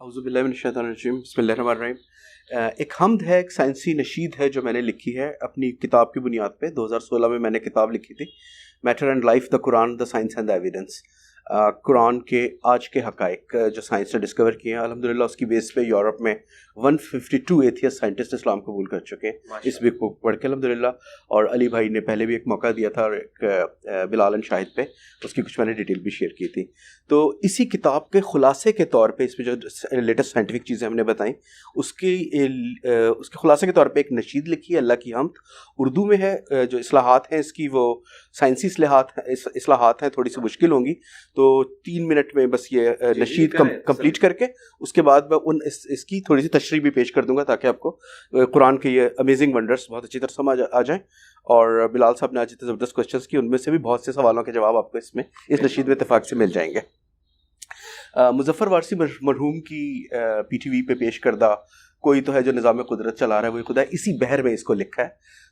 औज़ुबिल्लाहिमिनश्शैतानिर्रजीम बिस्मिल्लाहिर्रहमानिर्रहीम। एक हम्द है, एक साइंसी नशीद है जो मैंने लिखी है अपनी किताब की बुनियाद पे। 2016 में मैंने किताब लिखी थी, matter and life the Quran the science and the evidence. Quran के आज के हक़ाइक़ जो साइंस ने डिस्कवर किए हैं, अल्हम्दुलिल्लाह उसकी बेस पे यूरोप में 152 एथियस्ट साइंटिस्ट इस्लाम कबूल कर चुके हैं इस बुक को पढ़ के, अल्हम्दुलिल्लाह। और अली भाई ने पहले भी एक मौका दिया था, और एक बिलाल एंड शाहिद पे उसकी कुछ मैंने डिटेल भी शेयर की थी। तो इसी किताब के ख़ुलासे के तौर पे इसमें जो लेटेस्ट साइंटिफिक चीज़ें हमने बताई, उसके ख़ुलासे के तौर पे एक नशीद लिखी है, अल्लाह की हम्द। उर्दू में है। जो इस्लाहात हैं इसकी, वो साइंसी इस्लाहात हैं, थोड़ी सी मुश्किल होंगी, तो 3 मिनट में बस ये नशीद कंप्लीट करके उसके बाद मैं इसकी थोड़ी सी तशरीह भी पेश कर दूंगा, ताकि आपको कुरान के ये अमेजिंग वंडर्स बहुत अच्छी तरह समझ आ जाएं। और बिलाल साहब ने आज इतने ज़बरदस्त क्वेश्चंस किए, उनमें से भी बहुत से सवालों के जवाब आपको इस नशीद में इत्तेफाक से मिल जाएंगे। मुज़फ़्फ़र वारसी मरहूम की PTV पे पेश करदा कोई तो है जो निज़ाम कुदरत चला रहा है, वही खुदा है, इसी बहर में इसको लिखा है।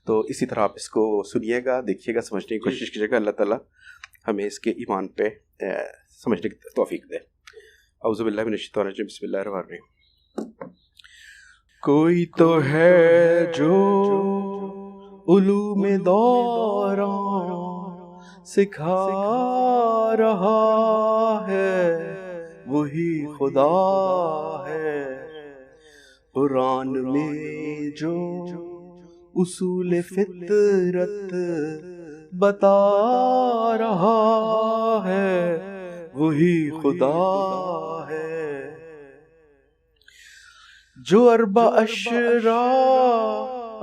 तो इसी तरह आप इसको सुनिएगा, देखिएगा, समझने की कोशिश कीजिएगा। अल्लाह ताला हमें इसके ईमान पे समझने की तौफीक दे। औज़ु बिल्लाहि मिनश शैतानिर रजीम, बिस्मिल्लाहिर रहमानिर रहीम। कोई तो है जो उलूम दौरान सिखा रहा है, वही खुदा है। कुरान में जो उसूल फितरत बता रहा है, वही खुदा है। जो अरबा अशरा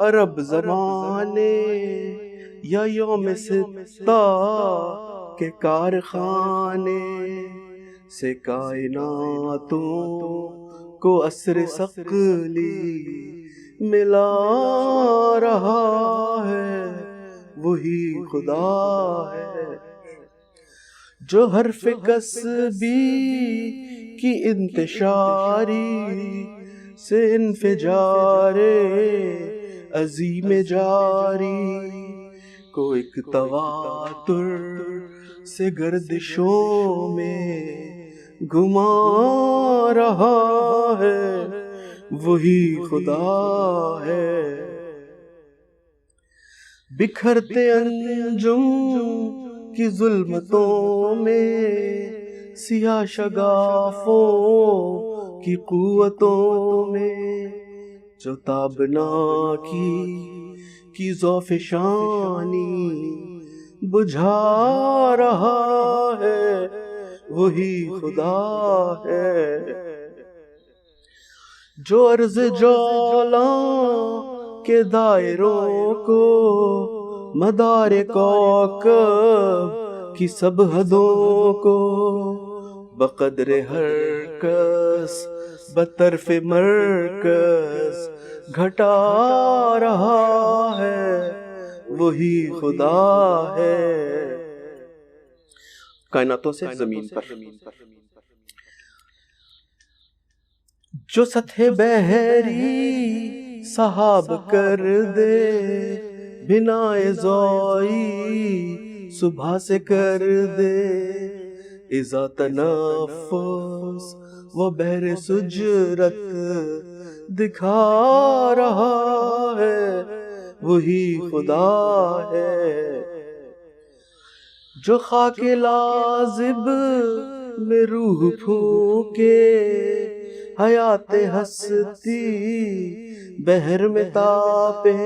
अरब ज़माने या यौम सित्ता के कारखाने से कायनातों को असर सकली मिला रहा है, वही खुदा है। जो हर्फ कसबी की इंतशारी से इंफिजारे अजीम जारी को एक तवातुर से गर्दिशों में घुमा रहा है, वही खुदा है। बिखरते अंजुम की जुल्मतों में, सियाह शगाफों की कुव्वतों में, जो ताबना की ज़ौफ़शानी बुझा रहा है, वही खुदा है। जो अर्ज़ जौला के दायरों को मदारे कौकब की सब हदों को बक़द्रे हरकस बतरफ़े मरकज़ घटा रहा है, वही खुदा है। कायनातों से ज़मीन पर जो सतह बहरी सहाब कर दे, बिनाए ज़ोई सुबह से कर दे, इज़ा तनफ़ुस वो बहर सुजरत दिखा रहा है, वही खुदा है। जो खाके लाज़िब में रूह फूके, हयाते हस्ती बहर में तापे,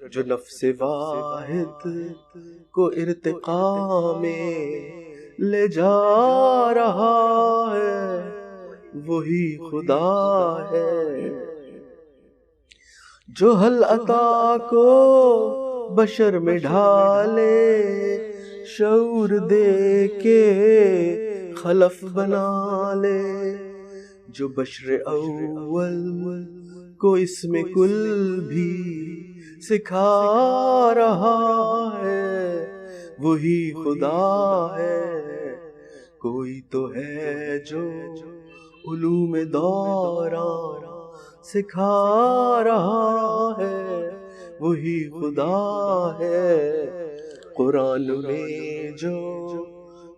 जो नफ्स वाहिद को इर्तिक़ा में ले जा रहा है, वही खुदा है। जो हल अता को बशर में ढाले, शऊर दे के खलफ बना ले, जो बशर अव्वल को इसमें कुल भी सिखा रहा है, वही खुदा है। कोई तो है जो उलूम दौरान सिखा रहा है, वही खुदा है। कुरान में जो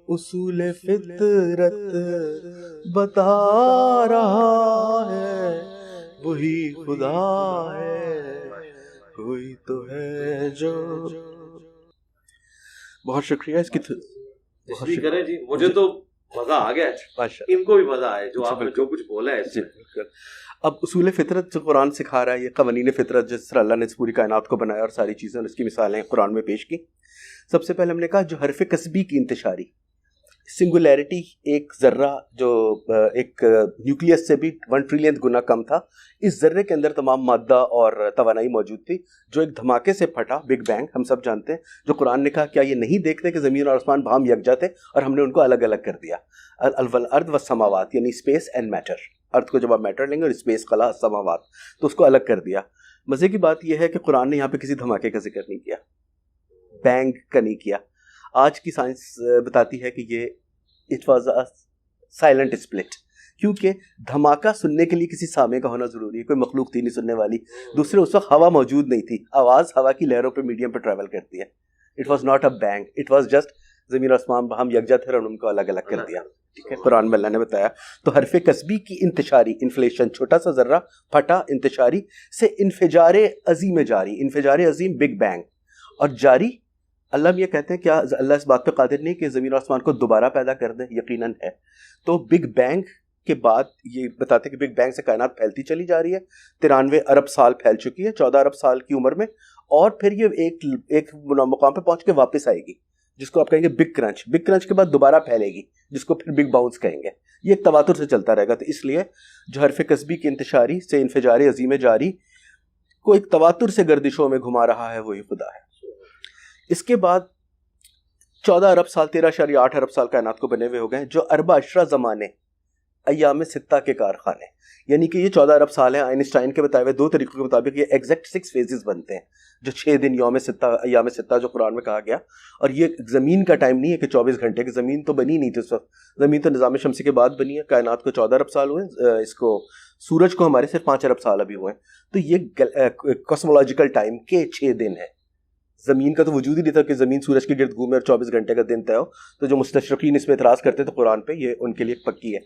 उसूल फितरत बता रहा है, वही खुदा है, कोई तो है जो। बहुत शुक्रिया इसकी करें जी, मुझे तो मजा आ गया, इनको भी मजा आया जो आपने जो कुछ बोला है इसमें। अब उसूल फितरत जो कुरान सिखा रहा है, ये कवानीन फितरत जिस तरह अल्लाह ने इस पूरी कायनात को बनाया और सारी चीज़ें उसकी मिसालें कुरान में पेश की। सबसे पहले हमने कहा जो हरफ कस्बी की इंतशारी, सिंगुलैरिटी, एक ज़र्रा जो एक न्यूक्लियस से भी 1 ट्रिलियन गुना कम था, इस ज़र्रे के अंदर तमाम मादा और तवानाई मौजूद थी, जो एक धमाके से फटा, बिग बैंग हम सब जानते हैं। जो कुरान ने कहा क्या ये नहीं देखते कि ज़मीन और आसमान भाम यकजा थे और हमने उनको अलग अलग कर दिया। अल अर्द व समावात यानी स्पेस एंड मैटर, अर्थ को जब आप मैटर लेंगे और स्पेस कला समावात, तो उसको अलग कर दिया। मज़े की बात यह है कि कुरान ने यहाँ पे किसी धमाके का जिक्र नहीं किया, बैंग का नहीं किया। आज की साइंस बताती है कि ये it was a silent split, क्योंकि धमाका सुनने के लिए किसी सामे का होना ज़रूरी है, कोई मखलूक थी नहीं सुनने वाली। दूसरे उस वक्त हवा मौजूद नहीं थी, आवाज़ हवा की लहरों पे मीडियम पे ट्रैवल करती है। It was not a bang, it was just ज़मीन और आसमान हम यकजा थे और उनको अलग अलग कर दिया। ठीक है, कुरान में अल्लाह ने बताया। तो हरफ कस्बी की इंतशारी, इन्फ्लेशन, छोटा सा ज़र्रा फटा, इंतशारी से इन्फिजारे अजीम जारी, इन्फिजारे अजीम बिग बैंग, और जारी अल्लाह ये कहते हैं क्या अल्लाह इस बात पे कादिर नहीं कि ज़मीन और आसमान को दोबारा पैदा कर दे? यकीनन है। तो बिग बैंग के बाद ये बताते हैं कि बिग बैंग से कायनात फैलती चली जा रही है, 93 अरब साल फैल चुकी है 14 अरब साल की उम्र में, और फिर ये एक मुकाम पे पहुंच के वापस आएगी जिसको आप कहेंगे बिग क्रंच। बिग क्रंच के बाद दोबारा फैलेगी जिसको फिर बिग बाउंस कहेंगे। ये एक तवातुर से चलता रहेगा। तो इसलिए जो हरफ कस्बी की इंतशारी से इन्फिजारे अजीम जारी को एक तवातुर से गर्दिशों में घुमा रहा है, वही खुदा है। इसके बाद 14 अरब साल 13.8 अरब साल कायनात को बने हुए हो गए, जो अरबा अशरा ज़माने अय्याम सित्ता के कारखाने, यानी कि ये 14 अरब साल है। आइंस्टाइन के बताए हुए 2 तरीकों के मुताबिक ये एग्जैक्ट 6 फेजेस बनते हैं, जो 6 दिन यौम सित्ता अय्याम सित्ता जो कुरान में कहा गया। और ये ज़मीन का टाइम नहीं है कि 24 घंटे की, ज़मीन तो बनी नहीं थी उस वक्त, ज़मीन तो निज़ाम शमसी के बाद बनी है। कायनात को 14 अरब साल हुए, इसको सूरज को हमारे सिर्फ 5 अरब साल अभी हुए। तो ये कॉस्मोलॉजिकल टाइम के 6 दिन है। ज़मीन का तो वजूद ही नहीं था कि ज़मीन सूरज के गिर्द घूमे और 24 घंटे का दिन तय हो। तो जो मुस्तशरीकीन इसमें इतराज़ करते थे कुरान पे, ये उनके लिए पक्की है,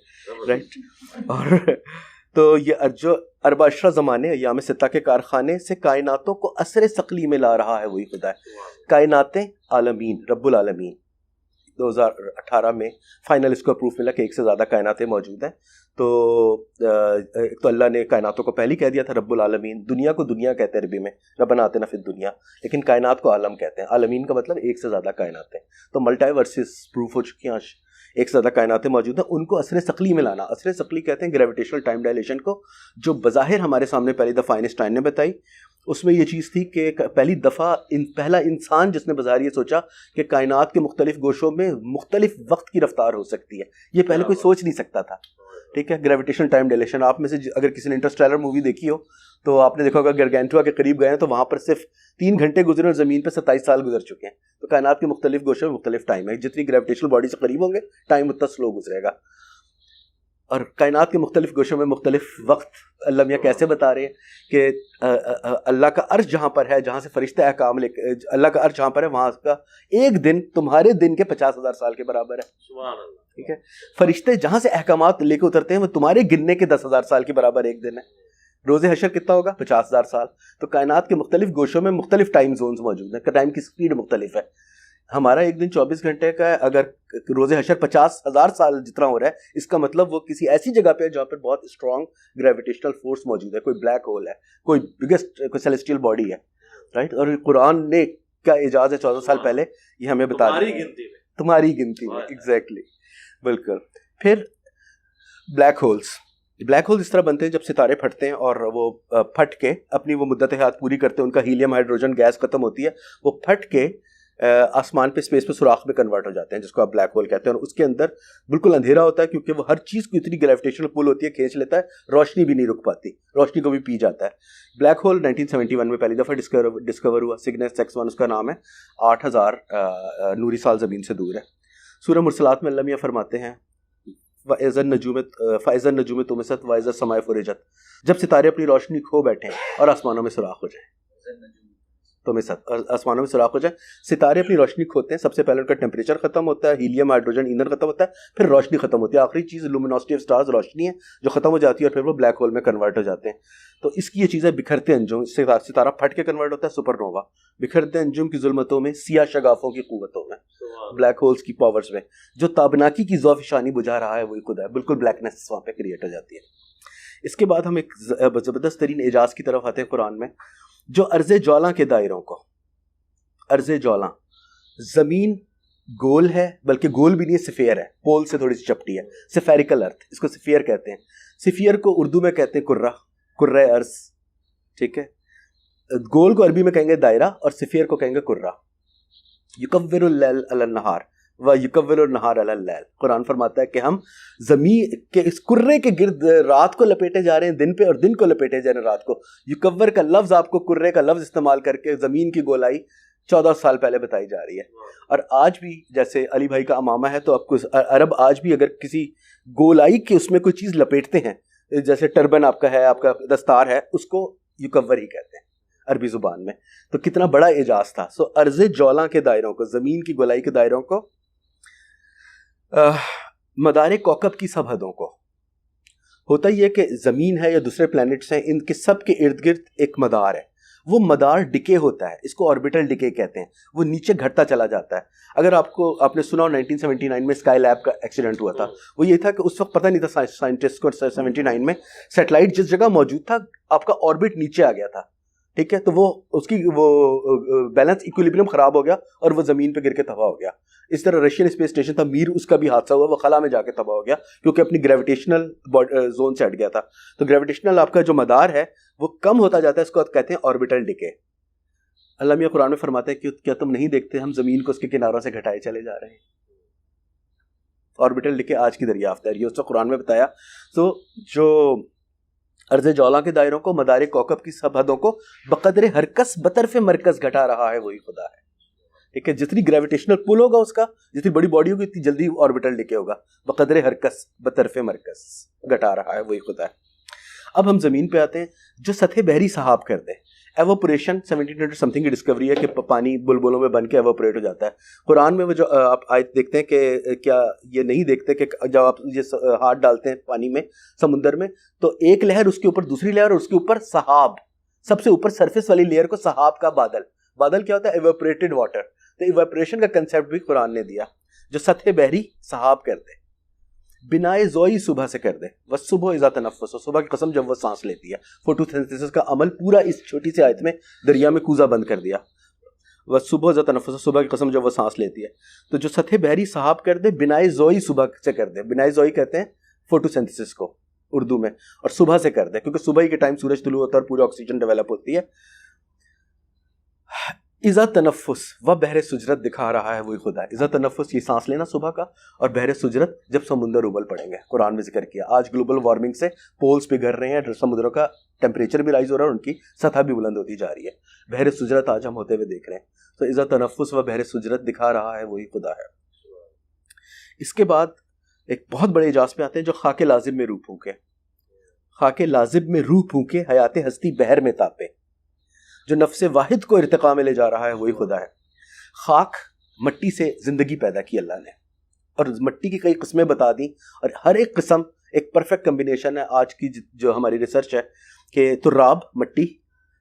राइट। और तो ये जो अरबा अशरा ज़माने अय्याम सित्ता के कारखाने से कायनातों को असर सकली में ला रहा है, वही खुदा है। कायनातें आलमीन, रब्बुल आलमीन 2018 में फाइनल इसको अप्रूव मिला कि 1 से ज़्यादा कायनातें मौजूद हैं। तो एक तो अल्लाह ने कायनातों को पहले कह दिया था रब्बुल आलमीन। दुनिया को दुनिया कहते हैं अरबी में, रब्बना आतिना फिद दुनिया, लेकिन कायनात को आलम कहते हैं। आलमीन का मतलब 1 से ज़्यादा कायनातें। तो मल्टीवर्सेस प्रूफ हो चुकी हैं, 1 से ज़्यादा कायनातें मौजूद हैं। उनको असर सकली में लाना, असर सकली कहते हैं ग्रेविटेशनल टाइम डायलेशन को, जो बज़ाहिर हमारे सामने पहली दफ़ा आइंस्टाइन ने बताई। उसमें ये चीज़ थी कि पहली दफ़ा पहला इंसान जिसने बाज़ार ये सोचा कि कायनात के मुख्तलिफ गोशों में मुख्तलिफ वक्त की रफ्तार हो सकती है। ये पहले कोई सोच नहीं सकता था। ठीक है, ग्रेविटेशनल टाइम डायलेशन। आप में से अगर किसी ने इंटरस्टेलर मूवी देखी हो तो आपने देखा होगा गारगेंटुआ के करीब गए हैं तो वहाँ पर सिर्फ 3 घंटे गुजरे और ज़मीन पर 27 साल गुजर चुके हैं। तो कायनात के मुख्तलिफ गोशों में मुख्तलिफ टाइम है। जितनी ग्रेविटेशनल बॉडी से करीब होंगे टाइम उतना स्लो गुजरेगा। और कायनात के मुख्तलिफ गोशों में मुख्तलिफ वक्त अल्लाह मियाँ कैसे बता रहे हैं कि अल्लाह का अर्श जहाँ पर है, जहाँ से फरिश्ते अहकाम लेके, अल्लाह का अर्श जहाँ पर है वहाँ का एक दिन तुम्हारे दिन के 50,000 साल के बराबर है। सुभान अल्लाह। ठीक है, फरिश्ते जहाँ से अहकामात लेके उतरते हैं वो तुम्हारे गिनने के 10,000 साल के बराबर एक दिन है। रोज़े हशर कितना होगा? 50,000 साल। तो कायनात के मुख्तलिफ गोशों में मुख्तलिफ टाइम जोन्स मौजूद हैं, टाइम की स्पीड मुख्तलिफ है। हमारा एक दिन 24 घंटे का है, अगर रोज़े हशर 50,000 साल जितना हो रहा है, इसका मतलब वो किसी ऐसी जगह पे है जहाँ पर बहुत स्ट्रॉन्ग ग्रेविटेशनल फोर्स मौजूद है, कोई ब्लैक होल है, कोई बिगेस्ट कोई सेलेस्टियल बॉडी है, राइट। और कुरान ने क्या एजाज़ है 14 साल पहले ये हमें बता दिया, तुम्हारी गिनती में, एग्जैक्टली, बिल्कुल। फिर ब्लैक होल्स इस तरह बनते हैं जब सितारे फटते हैं और वो फट के अपनी वो मुद्दत हयात पूरी करते हैं, उनका हीलियम हाइड्रोजन गैस खत्म होती है, वो फट के आसमान पे स्पेस पे सुराख में कन्वर्ट हो जाते हैं, जिसको आप ब्लैक होल कहते हैं। और उसके अंदर बिल्कुल अंधेरा होता है क्योंकि वो हर चीज़ को इतनी ग्रेविटेशनल पुल होती है, खींच लेता है, रोशनी भी नहीं रुक पाती, रोशनी को भी पी जाता है। ब्लैक होल 1971 में पहली दफ़ा डिस्कवर हुआ, सिग्नेस X1 उसका नाम है, 8,000 नूरी साल ज़मीन से दूर है। सूरह मुरसलात में अल्लाह मियां फरमाते हैं फ़ैज़न नजूम तुमसत वाइज़ा समाए फुरिजत, जब सितारे अपनी रोशनी खो बैठें और आसमानों में सुराख हो जाए। तो में आसमानों में सुराख हो जाए, सितारे अपनी रोशनी खोते हैं, सबसे पहले उनका टेम्परेचर खत्म होता है, हीलियम हाइड्रोजन ईंधन खत्म होता है, फिर रोशनी खत्म होती है, आखिरी चीज़ लुमिनोसिटी ऑफ स्टार्स रोशनी है जो खत्म हो जाती है और फिर वो ब्लैक होल में कन्वर्ट हो जाते हैं। तो इसकी ये चीज़ें बिखरते अंजुम, सितारा फट के कन्वर्ट होता है सुपरनोवा, बिखरते अंजुम की जुल्मतों में, सिया शगाफों की कुव्वतों में, ब्लैक होल्स की पावर्स में, जो ताबनाकी की ज़ौफ़िशानी बुझा रहा है वही खुदा है, बिल्कुल ब्लैकनेस वहाँ पे क्रिएट हो जाती है। इसके बाद हम एक ज़बरदस्त तरीन एजाज़ की तरफ आते हैं कुरान में, जो अर्ज़े ज्वाला के दायरों को, अर्ज़े ज्वाला, ज़मीन गोल है, बल्कि गोल भी नहीं है, सफ़ेयर है, पोल से थोड़ी सी चपटी है, सफेरिकल अर्थ, इसको सफ़ेयर कहते हैं। सफ़ेयर को उर्दू में कहते हैं कुर्रा, कुर्रा अर्ज़, ठीक है। गोल को अरबी में कहेंगे दायरा और सफ़ेयर को कहेंगे कुर्रा। युकव्विरुल लैल अलन नहार व युकव्विरुन नहार अलल लैल, कुरान फरमाता है कि हम ज़मीन के इस कुर्रे के गिर्द रात को लपेटे जा रहे हैं दिन पे, और दिन को लपेटे जा रहे हैं रात को। युकव्वर का लफ्ज़ आपको कुर्रे का लफ्ज़ इस्तेमाल करके ज़मीन की गोलाई 14 साल पहले बताई जा रही है। और आज भी जैसे अली भाई का अमामा है, तो आपको अरब आज भी अगर किसी गोलाई के उसमें कोई चीज़ लपेटते हैं, जैसे टर्बन आपका है, आपका दस्तार है, उसको युकव्वर ही कहते हैं अरबी ज़ुबान में। तो कितना बड़ा एजाज था। सो अर्ज़े ज्वाला के दायरों को, ज़मीन की गोलाई के दायरों को, मदारे कौकब की सब हदों को। होता ही है कि ज़मीन है या दूसरे प्लैनेट्स हैं, इनके सब के इर्द गिर्द एक मदार है, वो मदार डिके होता है, इसको ऑर्बिटल डिके कहते हैं, वो नीचे घटता चला जाता है। अगर आपने सुना 1979 में स्काई लैब का एक्सीडेंट हुआ था, वो ये था कि उस वक्त पता नहीं था साइंटिस्ट को 79 में सैटेलाइट जिस जगह मौजूद था आपका ऑर्बिट नीचे आ गया था, ठीक है। तो वो उसकी वो बैलेंस इक्विलिब्रियम ख़राब हो गया और वो ज़मीन पे गिर के तबाह हो गया। इस तरह रशियन स्पेस स्टेशन था मीर, उसका भी हादसा हुआ, वो खला में जाके तबाह हो गया क्योंकि अपनी ग्रेविटेशनल जोन से हट गया था। तो ग्रेविटेशनल आपका जो मदार है वो कम होता जाता है, इसको कहते हैं ऑर्बिटल डिके। अल्लाह मियां कुरान में फरमाते हैं कि क्या तुम नहीं देखते हम ज़मीन को उसके किनारों से घटाए चले जा रहे हैं। ऑर्बिटल डिके आज की दरियाफ्त है, ये उसको कुरान में बताया। तो जो अर्ज़े ज्वाला के दायरों को, मदारे कौकब की सब हदों को बकदरे हरकस बतरफ़े मरकज़ घटा रहा है वही खुदा है, ठीक है। जितनी ग्रेविटेशनल पुल होगा उसका, जितनी बड़ी बॉडी होगी उतनी जल्दी ऑर्बिटल डिके होगा। बकदरे हरकस बतरफ़े मरकज़ घटा रहा है वही खुदा है। अब हम ज़मीन पे आते हैं, जो सतह बहरी सहाब कर दे। एवोपरेशन 1700 समथिंग की डिस्कवरी है कि पानी बुलबुलों में बन के एवोपरेट हो जाता है। कुरान में वो जो आप आयत देखते हैं कि क्या ये नहीं देखते कि जब आप ये हाथ डालते हैं पानी में, समुंदर में, तो एक लहर उसके ऊपर दूसरी लहर और उसके ऊपर सहाब, सबसे ऊपर सरफेस वाली लेयर को सहाब का बादल, बादल क्या होता है? एवोपरेटेड वाटर। तो एवोपरेशन का कंसेप्ट भी कुरान ने दिया, जो सतह बहरी सहाब कर दे। बिनाए ज़ोई सुबह से कर दे, वह सुबह इज़ा तनफ़्फ़ुस, सुबह की कसम जब वह सांस लेती है। फोटोसिंथेसिस का अमल पूरा इस छोटी सी आयत में दरिया में कूजा बंद कर दिया। वह सुबह इज़ा तनफ़्फ़ुस, सुबह की कसम जब वह सांस लेती है। तो जो सतह बहरी सहाब कर दे, बिनाए ज़ोई सुबह से कर दे। बिनाए ज़ोई कहते हैं फोटोसिंथेसिस को उर्दू में, और सुबह से कर दे क्योंकि सुबह ही के टाइम सूरज तुलू होता है और पूरी ऑक्सीजन डेवलप होती है। इज़ा तनफ़्फ़ुस, वह बहरे सुजरत दिखा रहा है वही खुदा है। इज़ा तनफ़्फ़ुस, ये सांस लेना सुबह का, और बहरे सुजरत जब समुंदर उबल पड़ेंगे। कुरान में जिक्र किया। आज ग्लोबल वार्मिंग से पोल्स पिघल रहे हैं, समुद्रों का टेम्परेचर भी राइज हो रहा है और उनकी सतह भी बुलंद होती जा रही है। बहरे सुजरत आज हम होते हुए देख रहे हैं। तो इज़ा तनफ़्फ़ुस, वह बहरे सुजरत दिखा रहा है वही खुदा है। इसके बाद एक बहुत बड़े इजाज़ पे आते हैं, जो खाके लाजिब में रूह फूके। खाके लाजिब में रूह फूके, हयाते हस्ती बहर में तापे, जो नफ्से वाहिद को इर्तिका में ले जा रहा है वही खुदा है। खाक, मट्टी से ज़िंदगी पैदा की अल्लाह ने, और मट्टी की कई किस्में बता दी, और हर एक किस्म एक परफेक्ट कम्बिनेशन है। आज की जो हमारी रिसर्च है कि तुर्राब मट्टी,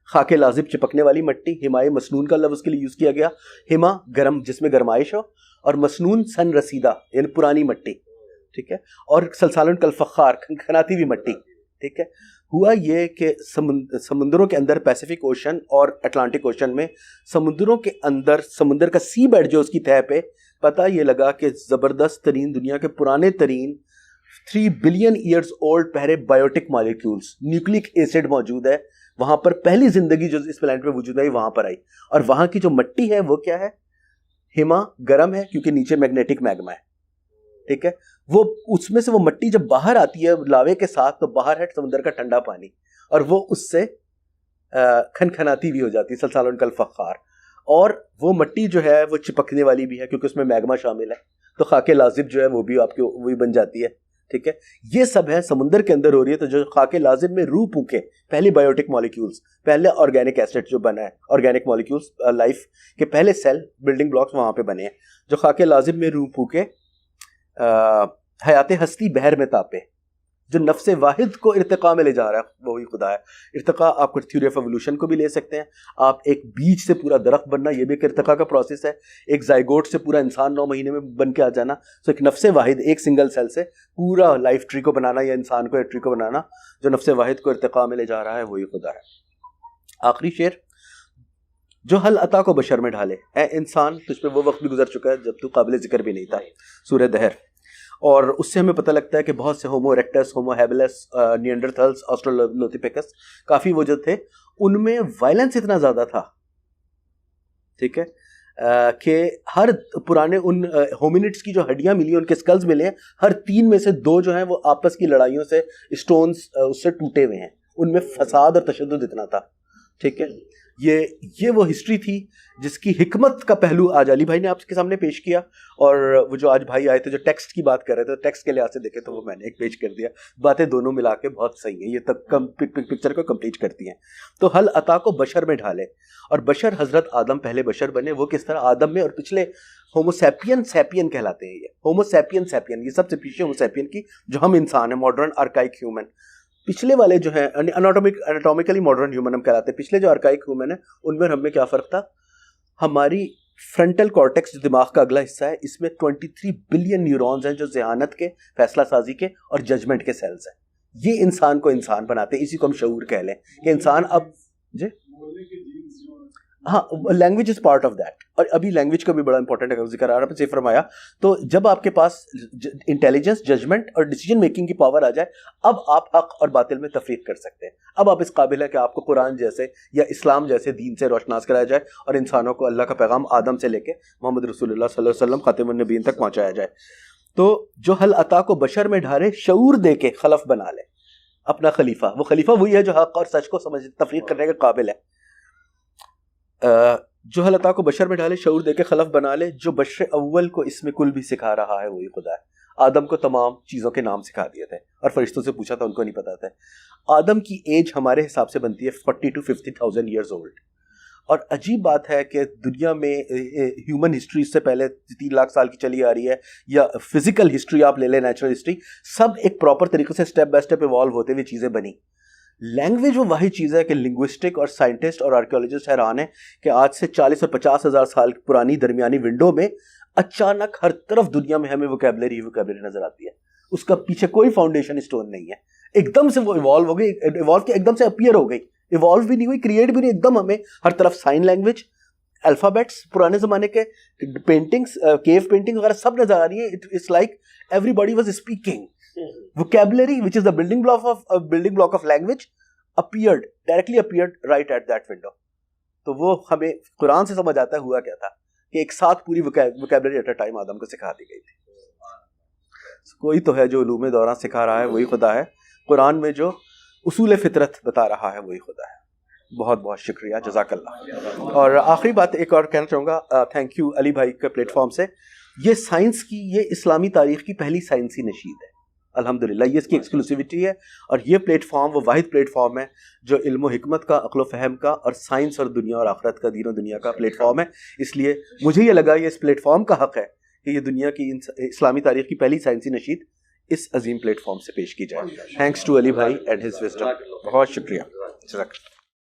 खाके लाजिब चिपकने वाली मट्टी, हिमाए मसनून का लफ्ज़ उसके लिए यूज़ किया गया। हिमा गर्म, जिसमें गरमाइश हो, और मसनून सन रसीदा यानी पुरानी मट्टी, ठीक है। और सलसालन कल फ़ख्खार, खनखनाती हुई मट्टी, ठीक है। हुआ ये कि समुंदरों के अंदर, पैसिफिक ओशन और अटलांटिक ओशन में, समुंदरों के अंदर समुंदर का सी बेड जो उसकी तह पे, पता ये लगा कि ज़बरदस्त तरीन, दुनिया के पुराने तरीन 3 बिलियन ईयर्स ओल्ड पहले बायोटिक मॉलिक्यूल्स, न्यूक्लिक एसिड मौजूद है वहाँ पर। पहली ज़िंदगी जो इस प्लैनेट पे वजूद आई वहाँ पर आई। और वहाँ की जो मिट्टी है वो क्या है? हिमा गर्म है क्योंकि नीचे मैग्नेटिक मैग्मा है, ठीक है। वो उसमें से वो मिट्टी जब बाहर आती है लावे के साथ, तो बाहर है समुद्र का ठंडा पानी, और वो उससे खनखनाती भी हो जाती है, सलसालन कल फ़ख्खार। और वो मिट्टी जो है वो चिपकने वाली भी है क्योंकि उसमें मैग्मा शामिल है। तो खाके लाजिब जो है वो भी आपके वही बन जाती है, ठीक है, ये सब है समुंदर के अंदर हो रही है। तो जो खाके लाजिम में रूह फूके, पहली बायोटिक मॉलिक्यूल्स, पहले ऑर्गेनिक एसिड जो बना है, ऑर्गेनिक मॉलिक्यूल्स, लाइफ के पहले सेल बिल्डिंग ब्लॉक्स वहाँ पे बने हैं। जो खाके लाजिम में रूह फूके, हयात हस्ती बहर में तापे, जो नफ्स वाहिद को इर्तिका में ले जा रहा है वही खुदा है। इर्तिका आप थ्योरी ऑफ एवोल्यूशन को भी ले सकते हैं। आप एक बीज से पूरा दरख्त बनना, ये भी एक इर्तिका का प्रोसेस है। एक जाइगोट से पूरा इंसान 9 महीने में बन के आ जाना। तो एक नफ्स वाहिद, एक सिंगल सेल से पूरा लाइफ ट्री को बनाना या इंसान को एक ट्री को बनाना, जो नफ्स वाहिद को इर्तिका में ले जा रहा है वही खुदा है। आखिरी शेर, जो हल अता को बशर में ढाले, ए इंसान तुझ पे वो वक्त भी गुजर चुका है जब तू काबिल जिक्र भी नहीं था। सूरह दहर। और उससे हमें पता लगता है कि बहुत से होमो erectus, Homo habilis, Neanderthals, Australopithecus, काफ़ी वो जो थे उनमें वायलेंस इतना ज़्यादा था, ठीक है, कि हर पुराने उन होमिनिड्स की जो हड्डियां मिली, उनके स्कल्स मिले हैं, हर 3 में से 2 जो हैं वो आपस की लड़ाइयों से स्टोन्स उससे टूटे हुए हैं। उनमें फसाद और तशद्दुद इतना था, ठीक है। ये वो हिस्ट्री थी जिसकी हिकमत का पहलू आज अली भाई ने आपके सामने पेश किया। और वो जो आज भाई आए थे जो टेक्स्ट की बात कर रहे थे, टेक्स्ट के लिहाज से देखे तो वो मैंने एक पेश कर दिया। बातें दोनों मिला के बहुत सही है, ये तक पिक्चर को कंप्लीट करती हैं। तो हल अता को बशर में ढाले, और बशर हजरत आदम पहले बशर बने। वो किस तरह आदम में और पिछले होमोसैपियन सैपियन कहलाते हैं। ये होमोसैपियन सैपियन, ये सबसे पीछे होमोसैपियन की जो हम इंसान है, मॉडर्न आर्काइक ह्यूमन। पिछले वाले जो है एनाटॉमिकली मॉडर्न ह्यूमन हम कहलाते हैं। पिछले जो आर्काइक ह्यूमन है उनमें हमें क्या फ़र्क था, हमारी फ्रंटल कॉर्टेक्स जो दिमाग का अगला हिस्सा है, इसमें 23 बिलियन न्यूरॉन्स हैं जो ज़हानत के, फैसला साजी के और जजमेंट के सेल्स हैं। ये इंसान को इंसान बनाते हैं। इसी को हम शऊर कह लें कि इंसान अब जी हाँ, language is part of that. और अभी लैंग्वेज का भी बड़ा इंपॉर्टेंट है, जिक्र आ रहा है फरमाया। तो जब आपके पास इंटेलिजेंस, जजमेंट और डिसीजन मेकिंग की पावर आ जाए, अब आप हक और बातिल में तफरीक कर सकते हैं। अब आप इस काबिल है कि आपको कुरान जैसे या इस्लाम जैसे दीन से रोशनास कराया जाए और इंसानों को अल्लाह का पैगाम आदम से लेके मोहम्मद रसूलुल्लाह सल्लल्लाहु अलैहि वसल्लम खातिमुन नबीयीन तक पहुँचाया जाए। तो जो हल अता को बशर में ढारे, शऊर दे के खलफ बना ले अपना खलीफा। वो खलीफा वही है जो हक और सच को समझ तफरीक करने के काबिल है। जो हलता को बशर में डाले, शऊर देके खलफ बना ले, जो बशर अव्वल को इसमें कुल भी सिखा रहा है वही खुदा है। आदम को तमाम चीज़ों के नाम सिखा दिए थे और फरिश्तों से पूछा था, उनको नहीं पता था। आदम की एज हमारे हिसाब से बनती है 40 to 50,000 ईयर्स ओल्ड। और अजीब बात है कि दुनिया में ह्यूमन हिस्ट्री इससे पहले 3 लाख साल की चली आ रही है, या फिजिकल हिस्ट्री आप ले लें, नेचुरल हिस्ट्री, सब एक प्रॉपर तरीके से स्टेप बाय स्टेप इवॉल्व होते हुए चीज़ें बनी। लैंग्वेज वो वही चीज़ है कि लिंग्विस्टिक और साइंटिस्ट और आर्कियोलॉजिस्ट हैरान है कि आज से 40 और 50 हज़ार साल पुरानी दरमियानी विंडो में अचानक हर तरफ दुनिया में हमें वोकैबुलरी नजर आती है। उसका पीछे कोई फाउंडेशन स्टोन नहीं है। एकदम से वो इवॉल्व हो गई, इवॉल्व के एकदम से अपीयर हो गई, इवॉल्व भी नहीं हुई, क्रिएट भी नहीं, एकदम हमें हर तरफ साइन लैंग्वेज, अल्फ़ाबेट्स, पुराने ज़माने के पेंटिंग्स, केव पेंटिंग वगैरह सब नजर आ रही है। It's like everybody was speaking. Vocabulary, which is the building block of language, directly appeared right at that window. तो वो हमें कुरान से समझ आता है हुआ क्या था कि एक साथ पूरी vocabulary at a time आदम को सिखा दी गई थी। कोई तो है जो उलूम दौरान सिखा रहा है वही खुदा है। कुरान में जो उसूल फितरत बता रहा है वही खुदा है। बहुत बहुत शुक्रिया, जज़ाकल्लाह। और आखिरी बात एक और कहना चाहूँगा, थैंक यू अली भाई के प्लेटफॉर्म से। ये साइंस की, ये इस्लामी तारीख़ की पहली साइंसी नशीद है अल्हम्दुलिल्लाह। ये इसकी एक्सक्लूसिविटी है और ये प्लेटफॉर्म वो वाहिद प्लेटफॉर्म है जो इल्म हिकमत का, अक्ल फ़हम का और साइंस और दुनिया और आखिरत का, दीन और दुनिया का प्लेटफॉर्म है। इसलिए मुझे ये लगा ये इस प्लेटफॉर्म का हक़ है कि ये दुनिया की इस्लामी तारीख़ की पहली साइंसी नशीद इस अजीम प्लेटफॉर्म से पेश की जाए। थैंक्स टू अली भाई एंड हिज विज़डम। बहुत शुक्रिया।